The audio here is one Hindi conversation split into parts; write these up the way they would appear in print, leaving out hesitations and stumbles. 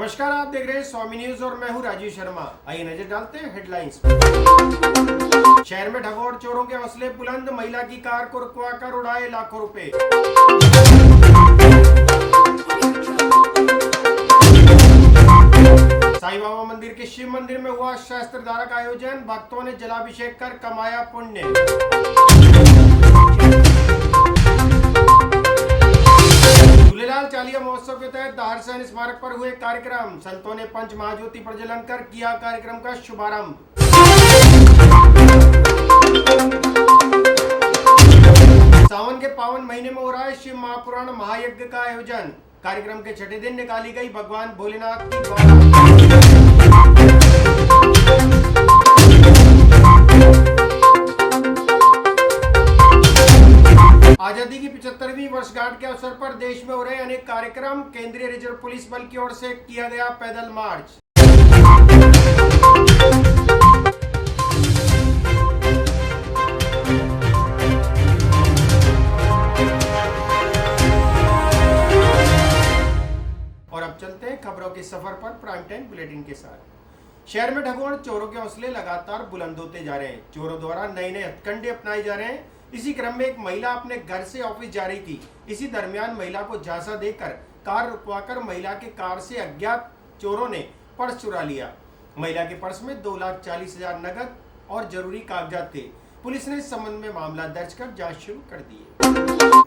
नमस्कार, आप देख रहे हैं स्वामी न्यूज और मैं हूं राजीव शर्मा। आइए नजर डालते हैं हेडलाइंस पर। शहर में ठगों चोरों के हौसले बुलंद, महिला की कार को रुकवा कर उड़ाए लाखों रुपए। साईं बाबा मंदिर के शिव मंदिर में हुआ सहस्त्रधारा का आयोजन, भक्तों ने जलाभिषेक कर कमाया पुण्य। झूलेलाल चालिया महोत्सव के तहत दाहर सैन स्मारक पर हुए कार्यक्रम, संतों ने पंच महाज्योति प्रज्वलन कर किया कार्यक्रम का शुभारंभ। सावन के पावन महीने में हो रहा है शिव महापुराण महायज्ञ का आयोजन, कार्यक्रम के छठे दिन निकाली गई भगवान भोलेनाथ की आजादी की 75वीं वर्षगांठ के अवसर पर देश में हो रहे अनेक कार्यक्रम, केंद्रीय रिजर्व पुलिस बल की ओर से किया गया पैदल मार्च। और अब चलते हैं खबरों के सफर पर प्राइम टाइम बुलेटिन के साथ। शहर में ठगों और चोरों के हौसले लगातार बुलंद होते जा रहे हैं। चोरों द्वारा नए नए हथकंडे अपनाए जा रहे हैं। इसी क्रम में एक महिला अपने घर से ऑफिस जा रही थी। इसी दरमियान महिला को झांसा देकर कार रुकवाकर महिला के कार से अज्ञात चोरों ने पर्स चुरा लिया। महिला के पर्स में 2,40,000 नगद और जरूरी कागजात थे। पुलिस ने इस संबंध में मामला दर्ज कर जांच शुरू कर दी है।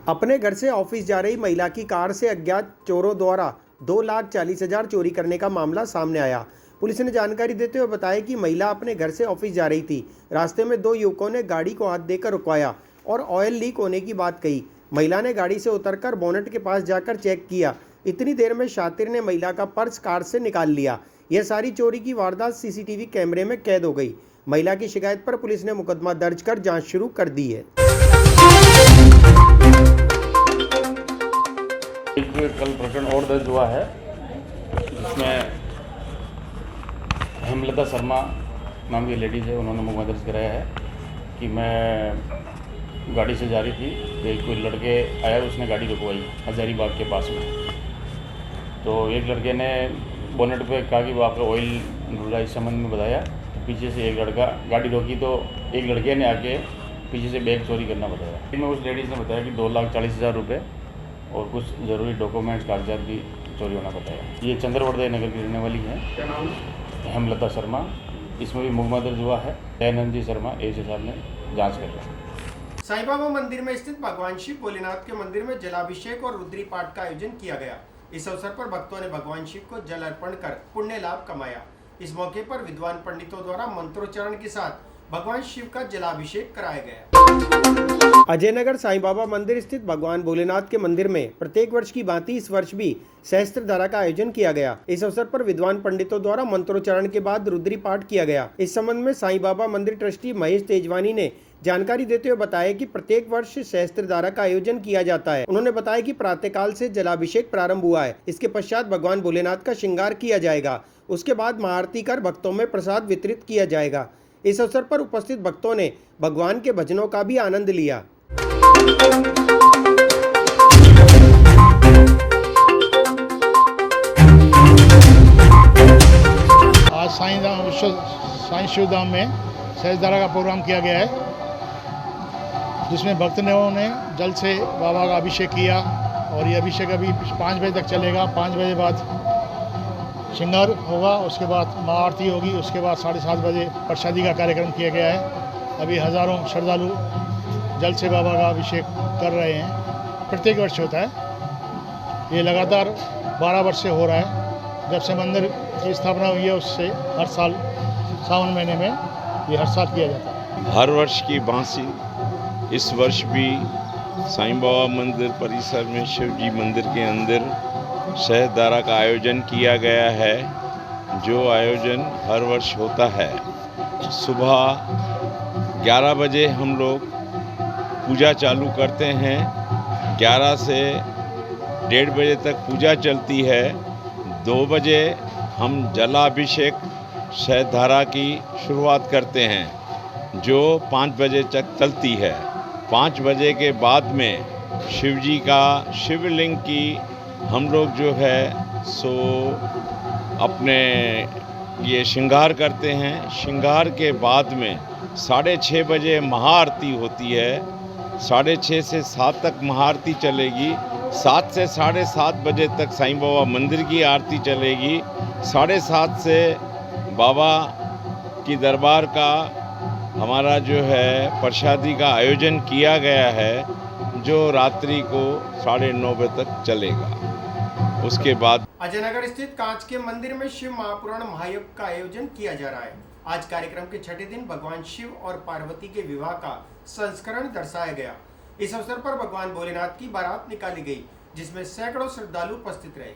अपने घर से ऑफिस जा रही महिला की कार से अज्ञात चोरों द्वारा 2,40,000 चोरी करने का मामला सामने आया। पुलिस ने जानकारी देते हुए बताया कि महिला अपने घर से ऑफिस जा रही थी। रास्ते में दो युवकों ने गाड़ी को हाथ देकर रुकवाया और ऑयल लीक होने की बात कही। महिला ने गाड़ी से उतरकर बोनेट के पास जाकर चेक किया। इतनी देर में शातिर ने महिला का पर्स कार से निकाल लिया। यह सारी चोरी की वारदात सीसीटीवी कैमरे में कैद हो गई। महिला की शिकायत पर पुलिस ने मुकदमा दर्ज कर जांच शुरू कर दी है। कल प्रकरण और दर्ज हुआ है जिसमें हेमलता शर्मा नाम की लेडीज़ है, उन्होंने मुकदमा दर्ज कराया है कि मैं गाड़ी से जा रही थी तो कोई लड़के आया, उसने गाड़ी रुकवाई हजारीबाग के पास में। तो एक लड़के ने बोनेट पे कहा कि वो आपका ऑयल ढूंढ रहा है, इस संबंध में बताया। पीछे से एक लड़का गाड़ी रोकी तो एक लड़के ने आके पीछे से बैग चोरी करना बताया। इसमें उस लेडीज़ ने बताया कि 2,40,000 रुपये और कुछ ज़रूरी डॉक्यूमेंट्स कागजात भी चोरी होना बताया। ये चंद्रवर्धय नगर की रहने वाली है, हेमलता शर्मा। इसमें भी मुकदमा दर्ज हुआ है। दयानंद जी शर्मा एएसआई साहब ने जांच कर रहे। साईं बाबा मंदिर में स्थित भगवान शिव भोलेनाथ के मंदिर में जलाभिषेक और रुद्री पाठ का आयोजन किया गया। इस अवसर पर भक्तों ने भगवान शिव को जल अर्पण कर पुण्य लाभ कमाया। इस मौके पर विद्वान पंडितों द्वारा मंत्रोच्चारण के साथ भगवान शिव का जलाभिषेक कराया गया। अजय नगर साईं बाबा मंदिर स्थित भगवान भोलेनाथ के मंदिर में प्रत्येक वर्ष की भांति इस वर्ष भी सहस्त्रधारा का आयोजन किया गया। इस अवसर पर विद्वान पंडितों द्वारा मंत्रोच्चारण के बाद रुद्री पाठ किया गया। इस संबंध में साईं बाबा मंदिर ट्रस्टी महेश तेजवानी ने जानकारी देते हुए बताया कि प्रत्येक वर्ष सहस्त्रधारा का आयोजन किया जाता है। उन्होंने बताया कि प्रातःकाल से जलाभिषेक प्रारंभ हुआ है। इसके पश्चात भगवान भोलेनाथ का श्रृंगार किया जाएगा। उसके बाद महाआरती कर भक्तों में प्रसाद वितरित किया जाएगा। इस अवसर पर उपस्थित भक्तों ने भगवान के भजनों का भी आनंद लिया। आज साईं शिवधाम में सहस्त्रधारा का प्रोग्राम किया गया है, जिसमें भक्तों ने जल से बाबा का अभिषेक किया और ये अभिषेक अभी 5 बजे तक चलेगा। 5 बजे बाद श्रृंगार होगा, उसके बाद महाआरती होगी, उसके बाद 7:30 बजे प्रसादी का कार्यक्रम किया गया है। अभी हज़ारों श्रद्धालु जल से बाबा का अभिषेक कर रहे हैं। प्रत्येक वर्ष होता है, ये लगातार 12 वर्ष से हो रहा है। जब से मंदिर की स्थापना हुई है उससे हर साल सावन महीने में ये हर साल किया जाता है। हर वर्ष की भांति इस वर्ष भी साईं बाबा मंदिर परिसर में शिव जी मंदिर के अंदर सहस्त्रधारा का आयोजन किया गया है, जो आयोजन हर वर्ष होता है। सुबह 11 बजे हम लोग पूजा चालू करते हैं। 11 से 1:30 बजे तक पूजा चलती है। 2 बजे हम जलाभिषेक सहस्त्रधारा की शुरुआत करते हैं, जो 5 बजे तक चलती है। 5 बजे के बाद में शिव जी का शिवलिंग की हम लोग जो है सो अपने ये श्रृंगार करते हैं। श्रृंगार के बाद में 6:30 बजे महाआरती होती है। 6:30 से 7 तक महाआरती चलेगी। 7 से 7:30 बजे तक साईं बाबा मंदिर की आरती चलेगी। 7:30 से बाबा की दरबार का हमारा जो है प्रसादी का आयोजन किया गया है, जो रात्रि को 9:30 बजे तक चलेगा। उसके बाद अजयनगर स्थित कांच के मंदिर में शिव महापुराण महायज्ञ का आयोजन किया जा रहा है। आज कार्यक्रम के छठे दिन भगवान शिव और पार्वती के विवाह का संस्करण दर्शाया गया। इस अवसर पर भगवान भोलेनाथ की बारात निकाली गई, जिसमें सैकड़ों श्रद्धालु उपस्थित रहे।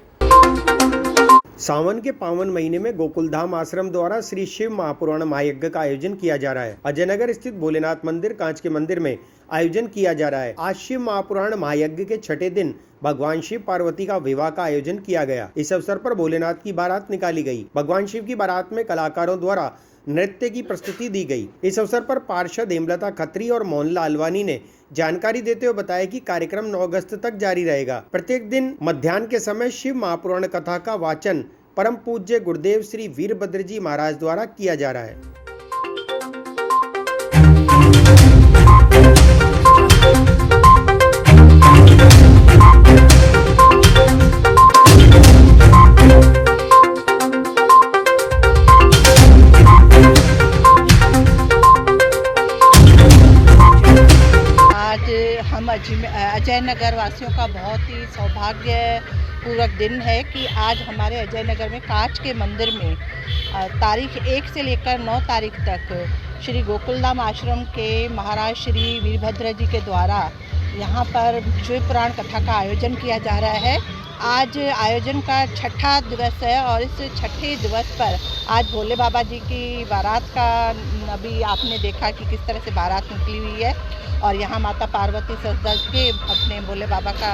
सावन के पावन महीने में गोकुलधाम आश्रम द्वारा श्री शिव महापुराण महायज्ञ का आयोजन किया जा रहा है। अजयनगर स्थित भोलेनाथ मंदिर कांच के मंदिर में आयोजन किया जा रहा है। आज शिव महापुराण महायज्ञ के छठे दिन भगवान शिव पार्वती का विवाह का आयोजन किया गया। इस अवसर पर भोलेनाथ की बारात निकाली गई। भगवान शिव की बारात में कलाकारों द्वारा नृत्य की प्रस्तुति दी गई। इस अवसर पर पार्षद हेमलता खत्री और मोहनलाल अलवानी ने जानकारी देते हुए बताया कि कार्यक्रम 9 अगस्त तक जारी रहेगा। प्रत्येक दिन मध्याह्न के समय शिव महापुराण कथा का वाचन परम पूज्य गुरुदेव श्री वीरभद्र जी महाराज द्वारा किया जा रहा है। अजयनगर वासियों का बहुत ही सौभाग्यपूर्वक दिन है कि आज हमारे अजयनगर में कांच के मंदिर में तारीख 1 से लेकर 9 तारीख तक श्री गोकुलधाम आश्रम के महाराज श्री वीरभद्र जी के द्वारा यहाँ पर शिव पुराण कथा का आयोजन किया जा रहा है। आज आयोजन का छठा दिवस है और इस छठे दिवस पर आज भोले बाबा जी की बारात का अभी आपने देखा कि किस तरह से बारात निकली हुई है और यहाँ माता पार्वती सज के अपने भोले बाबा का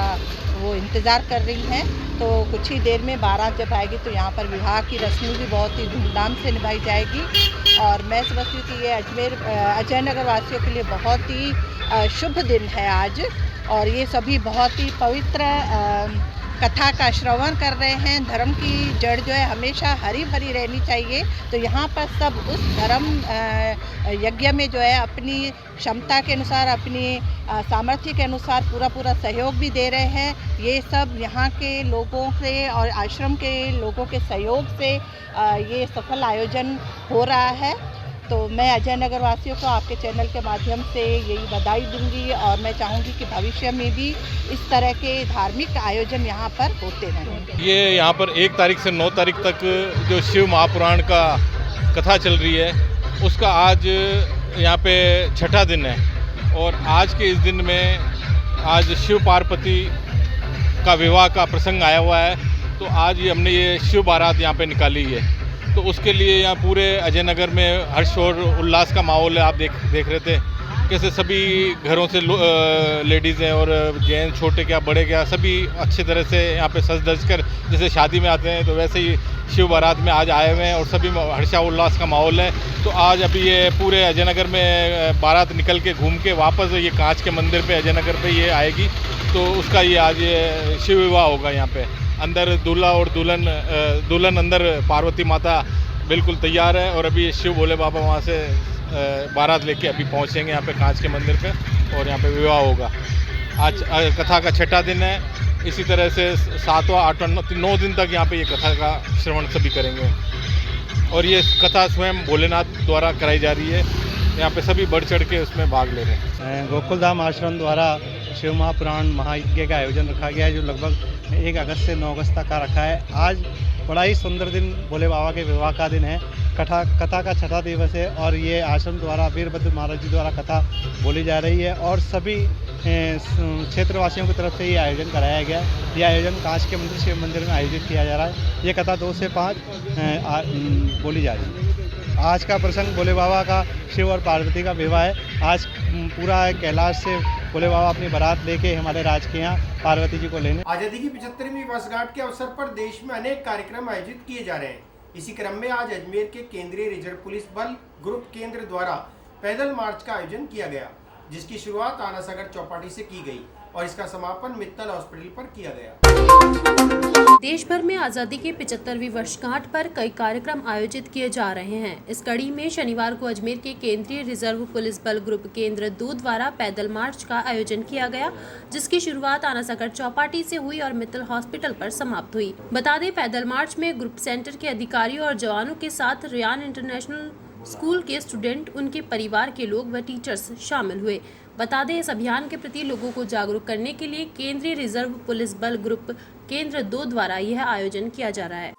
वो इंतज़ार कर रही हैं। तो कुछ ही देर में बारात जब आएगी तो यहाँ पर विवाह की रस्म भी बहुत ही धूमधाम से निभाई जाएगी। और मैं समझती हूँ कि ये अजयनगर वासियों के लिए बहुत ही शुभ दिन है आज, और ये सभी बहुत ही पवित्र कथा का श्रवण कर रहे हैं। धर्म की जड़ जो है हमेशा हरी भरी रहनी चाहिए, तो यहाँ पर सब उस धर्म यज्ञ में जो है अपनी क्षमता के अनुसार, अपनी सामर्थ्य के अनुसार पूरा सहयोग भी दे रहे हैं। ये सब यहाँ के लोगों से और आश्रम के लोगों के सहयोग से ये सफल आयोजन हो रहा है। तो मैं अजयनगर वासियों को आपके चैनल के माध्यम से यही बधाई दूंगी और मैं चाहूँगी कि भविष्य में भी इस तरह के धार्मिक आयोजन यहाँ पर होते रहें। ये यहाँ पर 1 तारीख से 9 तारीख तक जो शिव महापुराण का कथा चल रही है उसका आज यहाँ पे छठा दिन है और आज के इस दिन में आज शिव पार्वती का विवाह का प्रसंग आया हुआ है। तो आज ये हमने ये शिव बारात यहाँ पे निकाली है, तो उसके लिए यहाँ पूरे अजयनगर में हर्ष और उल्लास का माहौल है। आप देख रहे थे कैसे सभी घरों से लेडीज़ हैं और जेंट्स, छोटे क्या बड़े क्या, सभी अच्छी तरह से यहाँ पे सज धज कर जैसे शादी में आते हैं तो वैसे ही शिव बारात में आज आए हुए हैं और सभी हर्षा उल्लास का माहौल है। तो आज अभी ये पूरे अजयनगर में बारात निकल के घूम के वापस ये कांच के मंदिर पे अजयनगर पे ये आएगी, तो उसका ये आज ये शिव विवाह होगा। यहाँ पे अंदर दूल्हा और दुल्हन अंदर पार्वती माता बिल्कुल तैयार है और अभी शिव भोले बाबा वहाँ से बारात लेके अभी पहुँचेंगे यहाँ पे कांच के मंदिर पे और यहाँ पे विवाह होगा। आज कथा का छठा दिन है। इसी तरह से 7वां 8वां 9 दिन तक यहाँ पे ये कथा का श्रवण सभी करेंगे और ये कथा स्वयं भोलेनाथ द्वारा कराई जा रही है। यहाँ पे सभी बढ़ चढ़ के उसमें भाग ले रहे हैं। गोकुलधाम आश्रम द्वारा शिव महापुराण महायज्ञ का आयोजन रखा गया है, जो लगभग 1 अगस्त से 9 अगस्त तक का रखा है। आज बड़ा ही सुंदर दिन भोले बाबा के विवाह का दिन है। कथा का छठा दिवस है और ये आश्रम द्वारा वीरभद्र महाराज जी द्वारा कथा बोली जा रही है और सभी क्षेत्रवासियों की तरफ से ये आयोजन कराया गया। ये आयोजन कांच के मंदिर शिव मंदिर में आयोजित किया जा रहा है। ये कथा 2 से 5 बोली जा रही है। आज का प्रसंग भोले बाबा का शिव और पार्वती का विवाह है। आज पूरा कैलाश से भोले बाबा अपनी बारात लेके हमारे राज के यहाँ पार्वती जी को लेने। आज़ादी की 75वीं वर्षगांठ के अवसर पर देश में अनेक कार्यक्रम आयोजित किए जा रहे हैं। इसी क्रम में आज अजमेर के केंद्रीय रिजर्व पुलिस बल ग्रुप केंद्र द्वारा पैदल मार्च का आयोजन किया गया, जिसकी शुरुआत आनासागर चौपाटी से की गई और इसका समापन मित्तल हॉस्पिटल पर किया गया। देश देश भर में आज़ादी की 75वीं वर्षगांठ पर कई कार्यक्रम आयोजित किए जा रहे हैं। इस कड़ी में शनिवार को अजमेर के केंद्रीय रिजर्व पुलिस बल ग्रुप केंद्र 2 द्वारा पैदल मार्च का आयोजन किया गया, जिसकी शुरुआत आनासागर चौपाटी से हुई और मित्तल हॉस्पिटल पर समाप्त हुई। बता दें, पैदल मार्च में ग्रुप सेंटर के अधिकारियों और जवानों के साथ रियान इंटरनेशनल स्कूल के स्टूडेंट, उनके परिवार के लोग व टीचर्स शामिल हुए। बता दें, इस अभियान के प्रति लोगों को जागरूक करने के लिए केंद्रीय रिजर्व पुलिस बल ग्रुप केंद्र 2 द्वारा यह आयोजन किया जा रहा है।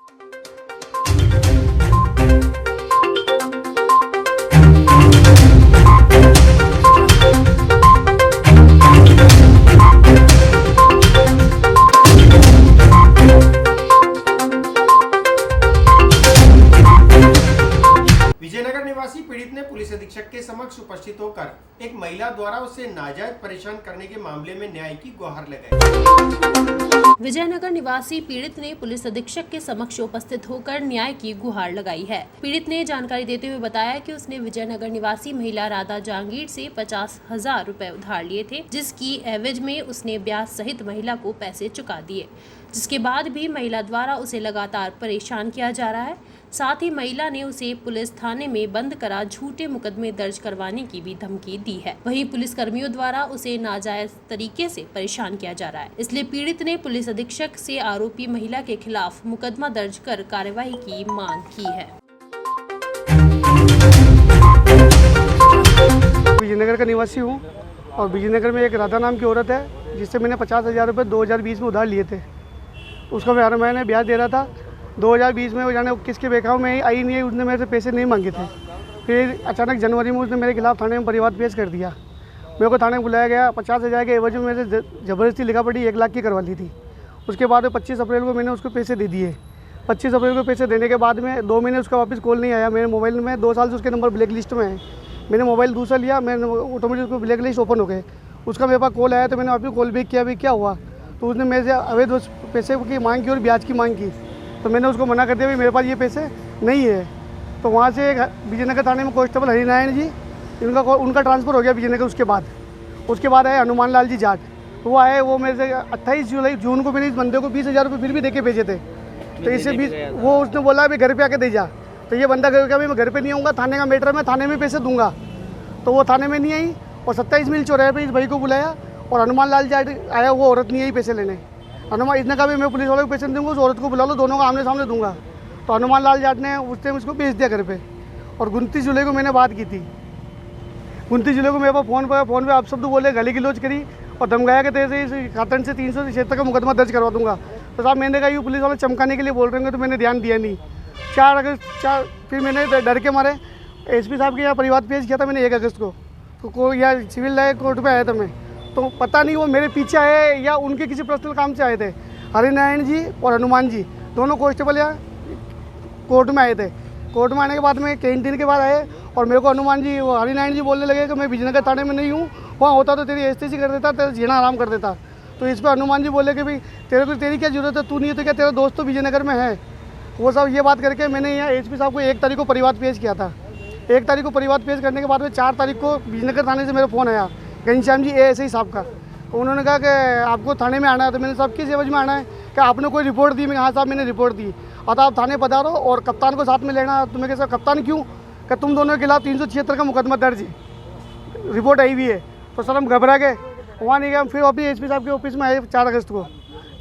विजयनगर निवासी पीड़ित ने पुलिस अधीक्षक के समक्ष उपस्थित होकर एक महिला द्वारा उसे नाजायज परेशान करने के मामले में न्याय की गुहार लगाई। विजयनगर निवासी पीड़ित ने पुलिस अधीक्षक के समक्ष उपस्थित होकर न्याय की गुहार लगाई है। पीड़ित ने जानकारी देते हुए बताया कि उसने विजयनगर निवासी महिला राधा जहांगीर से 50,000 रुपए उधार लिए थे, जिसकी एवज में उसने ब्याज सहित महिला को पैसे चुका दिए, जिसके बाद भी महिला द्वारा उसे लगातार परेशान किया जा रहा है। साथ ही महिला ने उसे पुलिस थाने में बंद करा झूठे मुकदमे दर्ज करवाने की भी धमकी दी है। वहीं पुलिस कर्मियों द्वारा उसे नाजायज तरीके से परेशान किया जा रहा है। इसलिए पीड़ित ने पुलिस अधीक्षक से आरोपी महिला के खिलाफ मुकदमा दर्ज कर कार्रवाई की मांग की है। विजयनगर का निवासी हूँ और विजयनगर में एक राधा नाम की औरत है, जिससे मैंने 50,000 रुपये 2020 में उधार लिए थे। उसका मैं हर महीने ब्याज दे रहा था। 2020 में वो जाने किसके बेखाव में आई नहीं, उसने मेरे से पैसे नहीं मांगे थे। फिर अचानक जनवरी में उसने मेरे खिलाफ थाने में परिवाद पेश कर दिया। मेरे को थाने में बुलाया गया। 50,000 के एवज में मेरे से ज़बरदस्ती लिखा पड़ी 1 लाख की करवा ली थी। उसके बाद 25 अप्रैल को मैंने उसको पैसे दे दिए। 25 अप्रैल को पैसे देने के बाद में 2 महीने उसका वापस कॉल नहीं आया। मेरे मोबाइल में 2 साल से उसके नंबर ब्लैक लिस्ट में है। मैंने मोबाइल दूसरा लिया, मैंने ऑटोमेटिक उसको ब्लैक लिस्ट ओपन हो गए। उसका मेरे पास कॉल आया तो मैंने वापस कॉल बैक किया, भी क्या हुआ, तो उसने मेरे से अवैध पैसे की मांग की और ब्याज की मांग की। तो मैंने उसको मना कर दिया, भाई मेरे पास ये पैसे नहीं है। तो वहाँ से विजयनगर थाने में कांस्टेबल हरिनारायण जी, उनका ट्रांसफ़र हो गया विजयनगर। उसके बाद आए हनुमान लाल जी जाट, वो आए। वो मेरे से 28 जून को मैंने इस बंदे को 20,000 रुपये फिर भी दे के भेजे थे। तो इससे भी वो उसने बोला भाई घर पे आके दे जा। तो ये बंदा कह भाई मैं घर पे नहीं आऊँगा, थाने का मैटर है, मैं थाने में पैसे दूंगा। तो वो थाने में नहीं आई और 27 मील चौराहे पर इस भाई को बुलाया और हनुमान लाल जाट आया। वो औरत नहीं आई पैसे लेने। हनुमान इसने कहा भी मैं पुलिस वालों को पैसे नहीं दूँगा, उस औरत को बुला लो, दोनों को आमने सामने दूंगा। तो हनुमान लाल जाट ने उस टाइम उसको भेज दिया घर पे। और 29 जुलाई को मैंने बात की थी। 29 जुलाई को मेरे पास फ़ोन पे आप शब्द बोले, गाली गलौज करी और धमकाया कि तेरे से इस खातन से 376 का मुकदमा दर्ज करवा दूंगा। तो साहब मैंने कहा ये पुलिस वाले चमकाने के लिए बोल रहे होंगे, तो मैंने ध्यान दिया नहीं। 4 अगस्त फिर मैंने डर के मारे एसपी साहब के यहाँ परिवाद पेश किया था मैंने 1 अगस्त को। तो कोई यहाँ सिविल लाया कोर्ट पर आया था मैं, तो पता नहीं वो मेरे पीछे आए या उनके किसी पर्सनल काम से आए थे। हरिनारायण जी और हनुमान जी दोनों कांस्टेबल यहाँ कोर्ट में आए थे। कोर्ट में आने के बाद में कैंटीन के बाद आए और मेरे को हनुमान जी वो हरिनारायण जी बोलने लगे कि मैं विजयनगर थाने में नहीं हूँ, वहाँ होता तो तेरी एस्टेसी कर देता, तेरा जीना आराम कर देता। तो इस पर हनुमान जी बोले कि भाई तेरी क्या जरूरत है, तू नहीं है तो क्या तेरा दोस्त तो विजयनगर में है। वो सब ये बात करके मैंने यहाँ एसपी साहब को 1 तारीख को परिवाद पेश किया था। 1 तारीख को परिवाद पेश करने के बाद में 4 तारीख को विजयनगर थाने से मेरा फ़ोन आया घनश्याम जी ASI साहब का। तो उन्होंने कहा कि आपको थाने में आना है। तो मैंने साहब किस एवज में आना है, कि आपने कोई रिपोर्ट दी। मैं हाँ साहब मैंने रिपोर्ट दी। अतः आप थाने पधारो और कप्तान को साथ में लेना। तो मैं कहा कप्तान क्यों, कि तुम दोनों के खिलाफ 376 का मुकदमा दर्ज है, रिपोर्ट आई हुई है। तो सर हम घबरा गए, वहाँ नहीं गए। फिर वापस एसपी साहब के ऑफिस में आए 4 अगस्त को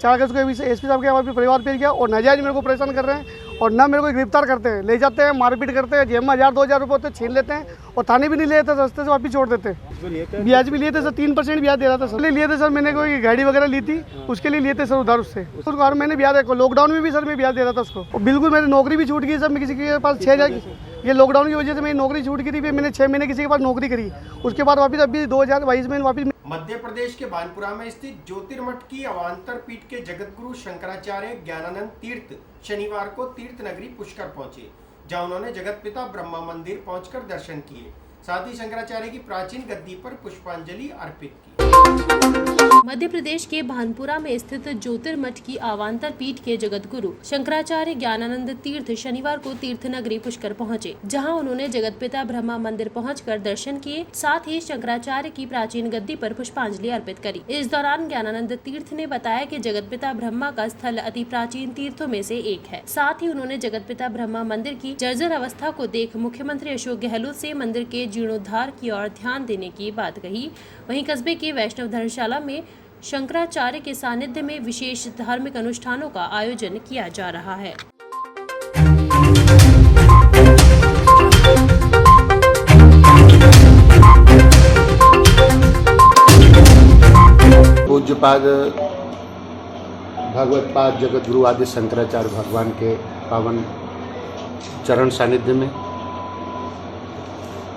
एसपी साहब के यहाँ परिवार पेश किया और नाजायज मेरे को परेशान कर रहे हैं और ना मेरे को गिरफ्तार करते हैं, ले जाते हैं, मारपीट करते हैं, जेब में 1,000-2,000 रुपये होते छीन लेते हैं और थाने भी नहीं ले जाते, रास्ते से वापस छोड़ देते हैं। ब्याज भी लिए थे सर, 3% ब्याज दे रहा था सर। लिए थे सर, मैंने कोई गाड़ी वगैरह ली थी, उसके लिए लिए थे सर उधार उससे। और मैंने ब्याज लॉकडाउन में भी सर मैं ब्याज दे रहा था उसको। और बिल्कुल मेरी नौकरी भी छूट गई सर। मैं किसी के पास 6,000 ये लॉकडाउन की वजह से मेरी नौकरी छूट गई थी। फिर मैंने 6 महीने किसी के पास नौकरी करी, उसके बाद वापस अभी 2022 में वापस। मध्य प्रदेश के बानपुरा में स्थित ज्योतिर्मठ की अवान्तर पीठ के जगतगुरु शंकराचार्य ज्ञानानंद तीर्थ शनिवार को तीर्थ नगरी पुष्कर पहुंचे, जहां उन्होंने जगत पिता ब्रह्मा मंदिर पहुंचकर दर्शन किए। साथ ही शंकराचार्य की प्राचीन गद्दी पर पुष्पांजलि अर्पित की। मध्य प्रदेश के भानपुरा में स्थित ज्योतिर्मठ की अवान्तर पीठ के जगत गुरु शंकराचार्य ज्ञानानंद तीर्थ शनिवार को तीर्थ नगरी पुष्कर पहुंचे, जहां उन्होंने जगतपिता ब्रह्मा मंदिर पहुंचकर दर्शन किए। साथ ही शंकराचार्य की प्राचीन गद्दी पर पुष्पांजलि अर्पित करी। इस दौरान ज्ञानानंद तीर्थ ने बताया कि जगतपिता ब्रह्मा का स्थल अति प्राचीन तीर्थों में से एक है। साथ ही उन्होंने जगतपिता ब्रह्मा मंदिर की जर्जर अवस्था को देख मुख्यमंत्री अशोक गहलोत से मंदिर के जीर्णोद्धार की ओर ध्यान देने की बात कही। वहीं कस्बे के वैष्णव धर्मशाला में शंकराचार्य के सानिध्य में विशेष धार्मिक अनुष्ठानों का आयोजन किया जा रहा है। पूज्यपाद भगवतपाद जगत गुरु आदि शंकराचार्य भगवान के पावन चरण सानिध्य में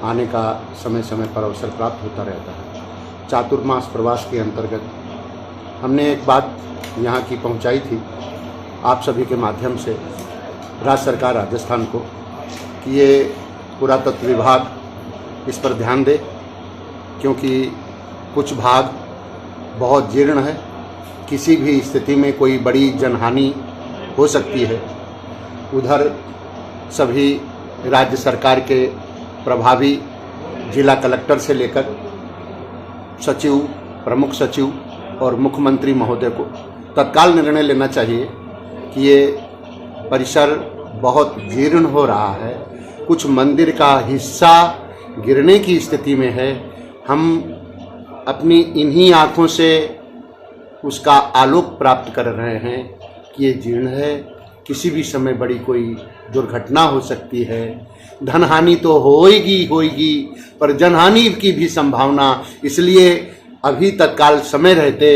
आने का समय समय पर अवसर प्राप्त होता रहता है। चातुर्मास प्रवास के अंतर्गत हमने एक बात यहाँ की पहुँचाई थी आप सभी के माध्यम से राज्य सरकार राजस्थान को कि ये पुरातत्व विभाग इस पर ध्यान दे, क्योंकि कुछ भाग बहुत जीर्ण है, किसी भी स्थिति में कोई बड़ी जनहानि हो सकती है। उधर सभी राज्य सरकार के प्रभावी जिला कलेक्टर से लेकर सचिव, प्रमुख सचिव और मुख्यमंत्री महोदय को तत्काल निर्णय लेना चाहिए कि ये परिसर बहुत जीर्ण हो रहा है, कुछ मंदिर का हिस्सा गिरने की स्थिति में है। हम अपनी इन्हीं आँखों से उसका आलोक प्राप्त कर रहे हैं कि ये जीर्ण है, किसी भी समय बड़ी कोई दुर्घटना हो सकती है। धनहानि तो होएगी, पर जनहानि की भी संभावना, इसलिए अभी तत्काल समय रहते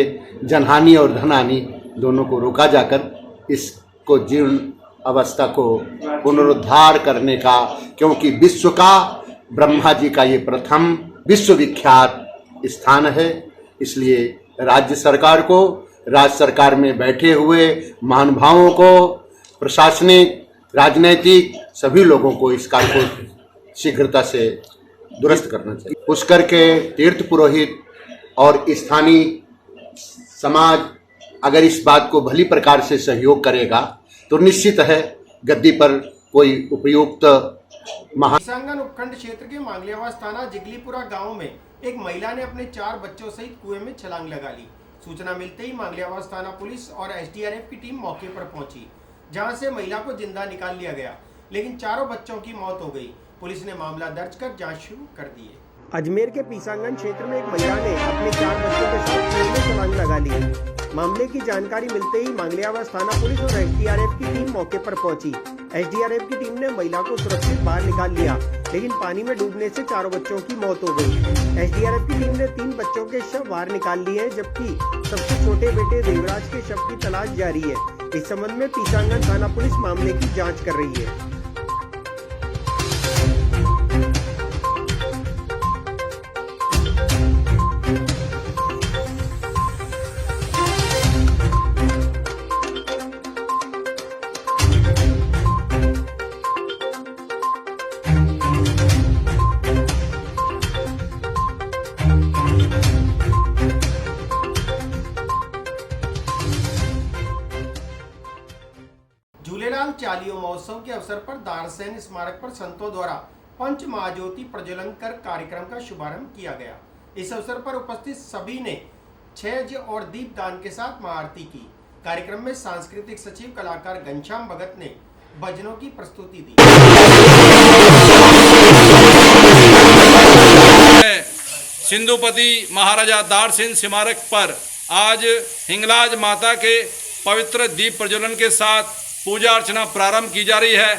जनहानि और धनहानि दोनों को रोका जाकर इसको जीर्ण अवस्था को पुनरुद्धार करने का, क्योंकि विश्व का ब्रह्मा जी का ये प्रथम विश्वविख्यात स्थान है, इसलिए राज्य सरकार को, राज्य सरकार में बैठे हुए महानुभावों को, प्रशासनिक, राजनैतिक सभी लोगों को इस कार्य को शीघ्रता से दुरुस्त करना चाहिए। पुष्कर के तीर्थ पुरोहित और स्थानीय समाज अगर इस बात को भली प्रकार से सहयोग करेगा तो निश्चित है गद्दी पर कोई उपयुक्त किसानगंज उपखंड क्षेत्र के मांगलियावास थाना जिगलीपुरा गांव में एक महिला ने अपने 4 बच्चों सहित कुएं में छलांग लगा ली। सूचना मिलते ही मांगलियावास थाना पुलिस और एसडीआरएफ की टीम मौके पर पहुंची, जहां से महिला को जिंदा निकाल लिया गया, लेकिन चारों बच्चों की मौत हो गई। पुलिस ने मामला दर्ज कर जांच शुरू कर दी है। अजमेर के पीसांगंज क्षेत्र में एक महिला ने अपने 4 बच्चों के साथ कुएं में छलांग लगा ली। मामले की जानकारी मिलते ही मांगलियावास थाना पुलिस और एसडीआरएफ की टीम मौके पर पहुंची। एसडीआरएफ की टीम ने महिला को सुरक्षित बाहर निकाल लिया, लेकिन पानी में डूबने से चारों बच्चों की मौत हो गई। एसडीआरएफ की टीम ने 3 बच्चों के शव बाहर निकाल लिए, जबकि सबसे छोटे बेटे देवराज के शव की तलाश जारी है। इस संबंध में पीसांगंज थाना पुलिस मामले की जाँच कर रही है। झूलेलाल चालीहो महोत्सव के अवसर पर दारसेन स्मारक पर संतों द्वारा पंच महाज्योति प्रज्वलन कर कार्यक्रम का शुभारंभ किया गया। इस अवसर पर उपस्थित सभी ने छेज और दीपदान के साथ महाआरती की। कार्यक्रम में सांस्कृतिक सचिव कलाकार घनश्याम भगत ने भजनों की प्रस्तुति दी। सिंधुपति महाराजा दारसेन स्मारक पर आज हिंगलाज माता के पवित्र दीप प्रज्वलन के साथ पूजा अर्चना प्रारंभ की जा रही है।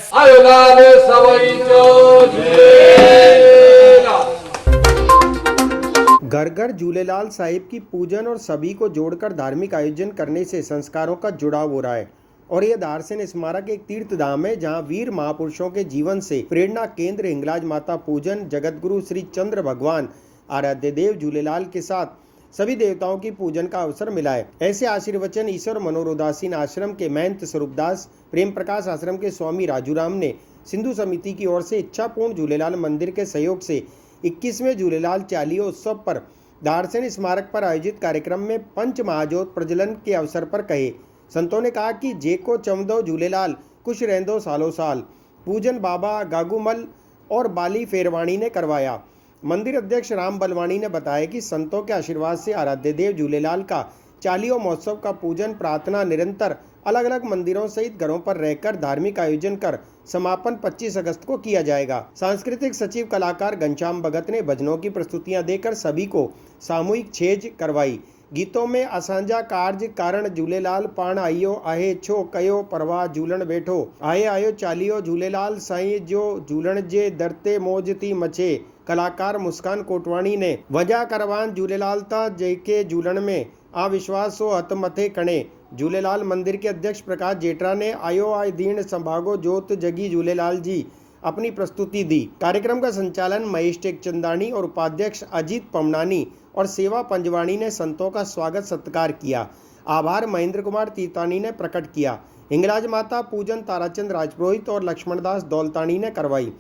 घर घर झूलेलाल साहिब की पूजन और सभी को जोड़कर धार्मिक आयोजन करने से संस्कारों का जुड़ाव हो रहा है और यह दारसेन स्मारक एक तीर्थ धाम है, जहां वीर महापुरुषों के जीवन से प्रेरणा केंद्र हिंगलाज माता पूजन, जगतगुरु श्री चंद्र भगवान आराध्य देव झूलेलाल के साथ सभी देवताओं की पूजन का अवसर मिला है। ऐसे आशीर्वचन ईश्वर मनोरोदासीन आश्रम के महंत स्वरूपदास, प्रेम प्रकाश आश्रम के स्वामी राजूराम ने सिंधु समिति की ओर से इच्छापूर्ण झूलेलाल मंदिर के सहयोग से 21वें झूलेलाल चालीहो उत्सव पर दारसेन स्मारक पर आयोजित कार्यक्रम में पंच महाजोत प्रज्वलन के अवसर पर कहे। संतों ने कहा कि जेको चमदो झूलेलाल कुछ रहंदो सालों साल पूजन बाबा गागूमल और बाली फेरवाणी ने करवाया। मंदिर अध्यक्ष राम बलवाणी ने बताया कि संतों के आशीर्वाद से आराध्य देव झूलेलाल का चालीहो महोत्सव का पूजन प्रार्थना निरंतर अलग अलग मंदिरों सहित घरों पर रहकर धार्मिक आयोजन कर समापन 25 अगस्त को किया जाएगा। सांस्कृतिक सचिव कलाकार घनश्याम भगत ने भजनों की प्रस्तुतियां देकर सभी को सामूहिक छेज करवाई। गीतों में असांजा कार्ज कारण झूलेलाल पाण आइयो आहे छो कयो परवाह झूलण बैठो आए आयो चालियो झूलेलाल साईं जो झूलण जे दरते मौजती मचे। कलाकार मुस्कान कोटवाणी ने वजह करवान झूलेलाल ता जेके झूलण में आ विश्वास सो हथ मथे कणे। झूलेलाल मंदिर के अध्यक्ष प्रकाश जेठरा ने आयो आय दीन संभागो जोत जगी झूलेलाल जी अपनी प्रस्तुति दी। कार्यक्रम का संचालन महेश टेकचंदानी और उपाध्यक्ष अजीत पमनानी और सेवा पंजवाणी ने संतों का स्वागत सत्कार किया। आभार महेंद्र कुमार तीर्थानी ने प्रकट किया। हिंगलाज माता पूजन ताराचंद राजपुरोहित और लक्ष्मणदास दौलतानी ने करवाई।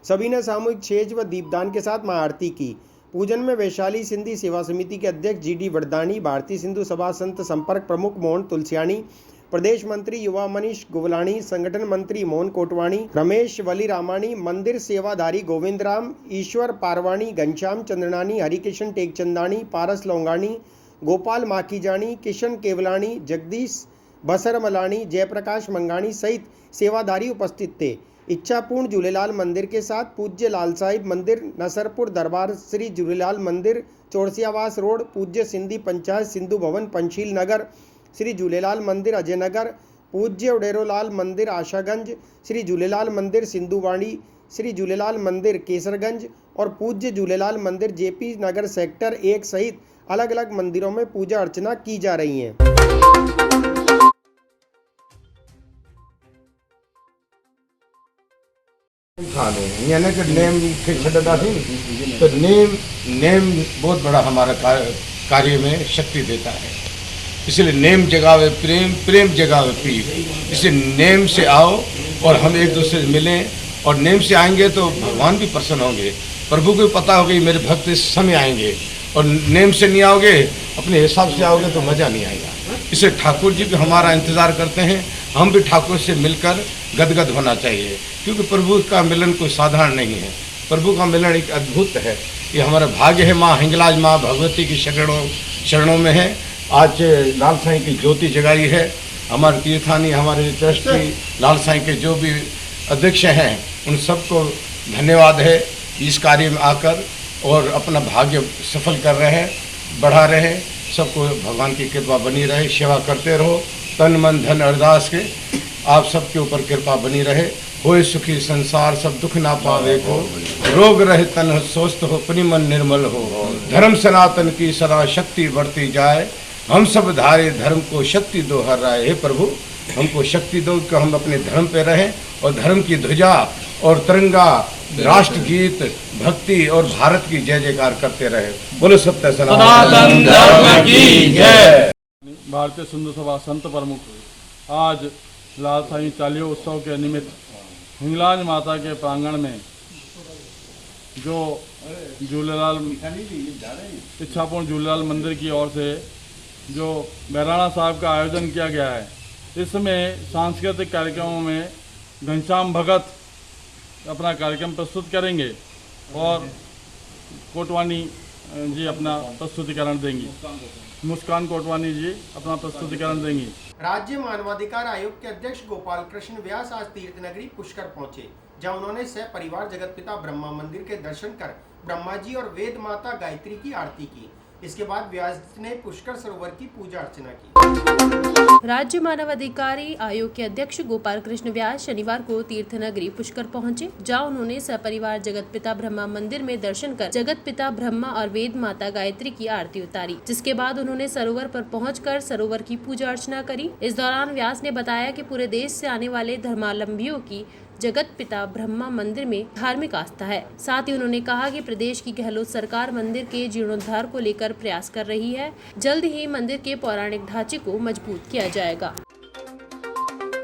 सभी ने सामूहिक छेज व दीपदान के साथ महाआरती की। पूजन में वैशाली सिंधी सेवा समिति के अध्यक्ष जीडी वरदानी, भारतीय सिंधु सभा संत संपर्क प्रमुख मोहन तुलसियानी, प्रदेश मंत्री युवा मनीष गुवलानी, संगठन मंत्री मोहन कोटवाणी, रमेश वली रामानी, मंदिर सेवाधारी गोविंद राम, ईश्वर पारवाणी, घनश्याम चंद्रनानी, हरिकिशन टेकचंदानी, पारस लोंगानी, गोपाल माखीजानी, किशन केवलानी, जगदीश बसर मलानी, जयप्रकाश मंगानी सहित सेवाधारी उपस्थित थे। इच्छापूर्ण झूलेलाल मंदिर के साथ पूज्य लाल साहिब मंदिर, नसरपुर दरबार श्री झूलेलाल मंदिर, चौरसियावास रोड, पूज्य सिंधी पंचायत सिंधु भवन पंचशील नगर, श्री झूलेलाल मंदिर अजय नगर, पूज्य उडेरोलाल मंदिर आशागंज, श्री झूलेलाल मंदिर सिंधुवाड़ी, श्री झूलेलाल मंदिर केसरगंज और पूज्य झूलेलाल मंदिर जेपी नगर सेक्टर 1 सहित अलग अलग मंदिरों में पूजा अर्चना की जा रही है। यानी कि नेम खे छॾंदासीं तो नेम बहुत बड़ा हमारा कार्य में शक्ति देता है। इसलिए नेम जगावे प्रेम, प्रेम जगावे पीर। इसलिए नेम से आओ और हम एक दूसरे से मिलें, और नेम से आएंगे तो भगवान भी प्रसन्न होंगे। प्रभु को पता होगा मेरे भक्त इस समय आएंगे, और नेम से नहीं आओगे, अपने हिसाब से आओगे तो मज़ा नहीं आएगा। इसलिए ठाकुर जी भी हमारा इंतज़ार करते हैं, हम भी ठाकुर से मिलकर गदगद होना चाहिए, क्योंकि प्रभु का मिलन कोई साधारण नहीं है। प्रभु का मिलन एक अद्भुत है। ये हमारा भाग्य है। माँ हिंगलाज माँ भगवती की शरणों में है। आज लाल साईं की ज्योति जगाई है। हमारे तीर्थानी, हमारे ट्रस्टी, लाल साईं के जो भी अध्यक्ष हैं, उन सबको धन्यवाद है इस कार्य में आकर और अपना भाग्य सफल कर रहे हैं, बढ़ा रहे हैं। सबको भगवान की कृपा बनी रहे, सेवा करते रहो, तन मन धन अरदास के आप सबके ऊपर कृपा बनी रहे। होए सुखी संसार सब दुख ना पावे को, रोग रहे तन स्वस्थ हो, अपनी मन निर्मल हो, धर्म सनातन की सदा शक्ति बढ़ती जाए, हम सब धारे धर्म को शक्ति दो हर राय। हे प्रभु, हमको शक्ति दो कि हम अपने धर्म पे रहें और धर्म की ध्वजा और तिरंगा, राष्ट्रगीत, भक्ति और भारत की जय जयकार करते रहे। बोलो सत्य सनातन धर्म की जय। भारतीय सिंधु सभा संत प्रमुख आज लाल साईं चालीहो उत्सव के निमित्त हिंगलाज माता के प्रांगण में जो झूलेलाल इच्छापूर्ण झूलेलाल मंदिर की ओर से जो बहराणा साहब का आयोजन किया गया है, इसमें सांस्कृतिक कार्यक्रमों में घनश्याम भगत अपना कार्यक्रम प्रस्तुत करेंगे और कोटवानी जी अपना प्रस्तुतिकरण देंगी, मुस्कान कोटवानी जी अपना प्रस्तुतिकरण देंगी। राज्य मानवाधिकार आयोग के अध्यक्ष गोपाल कृष्ण व्यास आज तीर्थ नगरी पुष्कर पहुंचे, जहां उन्होंने सह परिवार जगत पिता ब्रह्मा मंदिर के दर्शन कर ब्रह्मा जी और वेद माता गायत्री की आरती की। इसके बाद व्यास ने पुष्कर सरोवर की पूजा अर्चना की। राज्य मानवाधिकारी आयोग के अध्यक्ष गोपाल कृष्ण व्यास शनिवार को तीर्थ नगरी पुष्कर पहुंचे, जहां उन्होंने सपरिवार जगत पिता ब्रह्मा मंदिर में दर्शन कर जगत पिता ब्रह्मा और वेद माता गायत्री की आरती उतारी, जिसके बाद उन्होंने सरोवर पर पहुंचकर सरोवर की पूजा अर्चना करी। इस दौरान व्यास ने बताया कि पूरे देश से आने वाले धर्मावलंबियों की जगत पिता ब्रह्मा मंदिर में धार्मिक आस्था है। साथ ही उन्होंने कहा कि प्रदेश की गहलोत सरकार मंदिर के जीर्णोद्धार को लेकर प्रयास कर रही है। जल्द ही मंदिर के पौराणिक ढांचे को मजबूत किया जाएगा।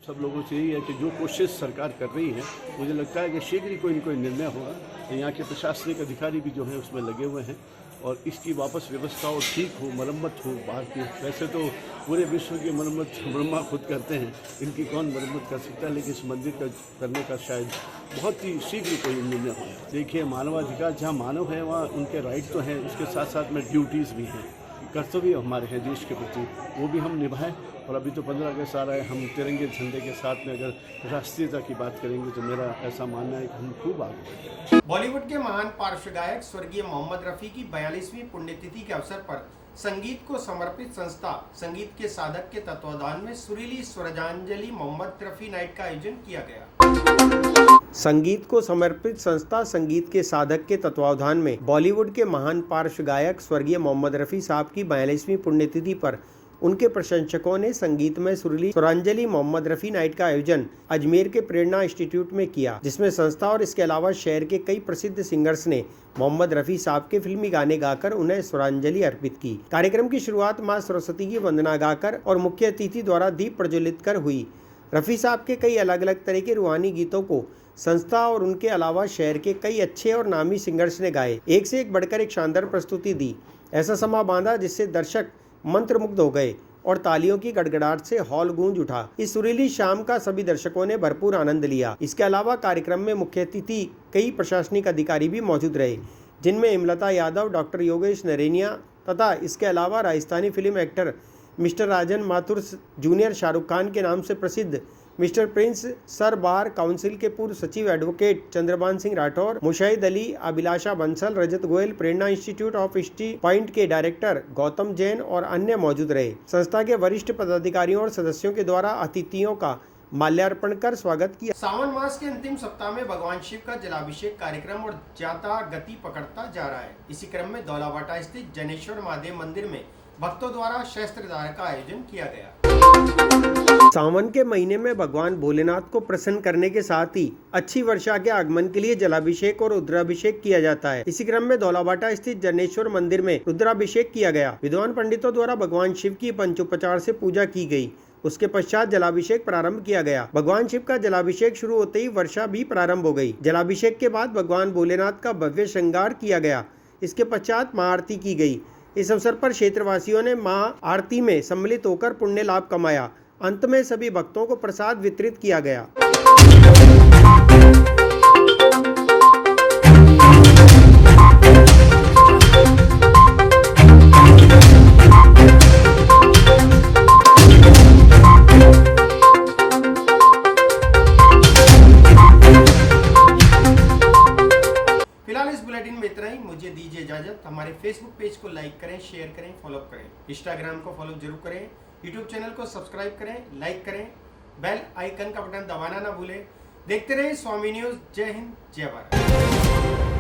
सब लोगों से यही है कि जो कोशिश सरकार कर रही है, मुझे लगता है कि शीघ्र ही कोई न कोई निर्णय होगा। यहाँ के प्रशासनिक अधिकारी भी जो है उसमें लगे हुए हैं और इसकी वापस व्यवस्था और ठीक हो, मरम्मत हो बाहर की। वैसे तो पूरे विश्व की मरम्मत ब्रह्मा खुद करते हैं, इनकी कौन मरम्मत कर सकता है, लेकिन इस मंदिर का करने का शायद बहुत ही शीघ्र कोई निर्णय हो। देखिए, मानवाधिकार जहाँ मानव है वहाँ उनके राइट तो हैं, उसके साथ साथ में ड्यूटीज़ भी हैं, कर्तव्य हमारे हैं देश के प्रति, वो भी हम निभाएं। और अभी तो 15 अगस्त आ रहा है, हम तिरंगे झंडे के साथ में अगर राष्ट्रीयता की बात करेंगे तो मेरा ऐसा मानना है कि हम खूब आगे बढ़ेंगे। बॉलीवुड के महान पार्श्व गायक स्वर्गीय मोहम्मद रफ़ी की 42वीं पुण्यतिथि के अवसर पर संगीत को समर्पित संस्था संगीत के साधक के तत्वाधान में सुरीली स्वरांजलि मोहम्मद रफ़ी नाइट का आयोजन किया गया। संगीत को समर्पित संस्था संगीत के साधक के तत्वावधान में बॉलीवुड के महान पार्श्व गायक स्वर्गीय मोहम्मद रफ़ी साहब की 42वीं पुण्यतिथि पर उनके प्रशंसकों ने संगीत में सुरीली स्वरांजलि मोहम्मद रफ़ी नाइट का आयोजन अजमेर के प्रेरणा इंस्टीट्यूट में किया, जिसमें संस्था और इसके अलावा शहर के कई प्रसिद्ध सिंगर्स ने मोहम्मद रफ़ी साहब के फिल्मी गाने गाकर उन्हें स्वरांजलि अर्पित की। कार्यक्रम की शुरुआत मां सरस्वती की वंदना गाकर और मुख्य अतिथि द्वारा दीप प्रज्वलित कर हुई। रफ़ी साहब के कई अलग अलग तरह के रूहानी गीतों को संस्था और उनके अलावा शहर के कई अच्छे और नामी सिंगर्स ने गाए। एक से एक बढ़कर एक शानदार प्रस्तुति दी। ऐसा समा बांधा जिससे दर्शक मंत्रमुग्ध हो गए और तालियों की गड़गड़ाहट से हॉल गूंज उठा। इस सुरीली शाम का सभी दर्शकों ने भरपूर आनंद लिया। इसके अलावा कार्यक्रम में मुख्य अतिथि कई प्रशासनिक अधिकारी भी मौजूद रहे, जिनमें हेमलता यादव, डॉक्टर योगेश नरेनिया तथा इसके अलावा राजस्थानी फिल्म एक्टर मिस्टर राजन माथुर, जूनियर शाहरुख खान के नाम से प्रसिद्ध mister Prince, sir bar council के पूर्व सचिव advocate Chandrabhan Singh Rathore, Mushahid Ali, Abhilasha Bansal, Rajat Goyal, Prerna institute of स्टी पॉइंट के डायरेक्टर गौतम जैन और अन्य मौजूद रहे। संस्था के वरिष्ठ पदाधिकारियों और सदस्यों के द्वारा अतिथियों का माल्यार्पण कर स्वागत किया। सावन मास के अंतिम सप्ताह में भगवान शिव का जलाभिषेक कार्यक्रम और ज्यादा गति पकड़ता जा रहा है। इसी क्रम में दौलाबाटा स्थित जनेश्वर महादेव मंदिर में भक्तों द्वारा शस्त्रधार का आयोजन किया गया। सावन के महीने में भगवान भोलेनाथ को प्रसन्न करने के साथ ही अच्छी वर्षा के आगमन के लिए जलाभिषेक और रुद्राभिषेक किया जाता है। इसी क्रम में दौलाबाटा स्थित जनेश्वर मंदिर में रुद्राभिषेक किया गया। विद्वान पंडितों द्वारा भगवान शिव की पंचोपचार से पूजा की गई। उसके पश्चात जलाभिषेक प्रारंभ किया गया। भगवान शिव का जलाभिषेक शुरू होते ही वर्षा भी प्रारंभ हो गई। जलाभिषेक के बाद भगवान भोलेनाथ का भव्य श्रृंगार किया गया। इसके पश्चात महाआरती की गई। इस अवसर पर क्षेत्रवासियों ने महाआरती में सम्मिलित होकर पुण्य लाभ कमाया। अंत में सभी भक्तों को प्रसाद वितरित किया गया। फिलहाल इस बुलेटिन में इतना ही। मुझे दीजिए इजाजत। हमारे फेसबुक पेज को लाइक करें, शेयर करें, फॉलो करें। इंस्टाग्राम को फॉलो जरूर करें। यूट्यूब चैनल को सब्सक्राइब करें, लाइक करें, बेल आइकन का बटन दबाना ना भूलें। देखते रहें स्वामी न्यूज़। जय हिंद, जय भारत।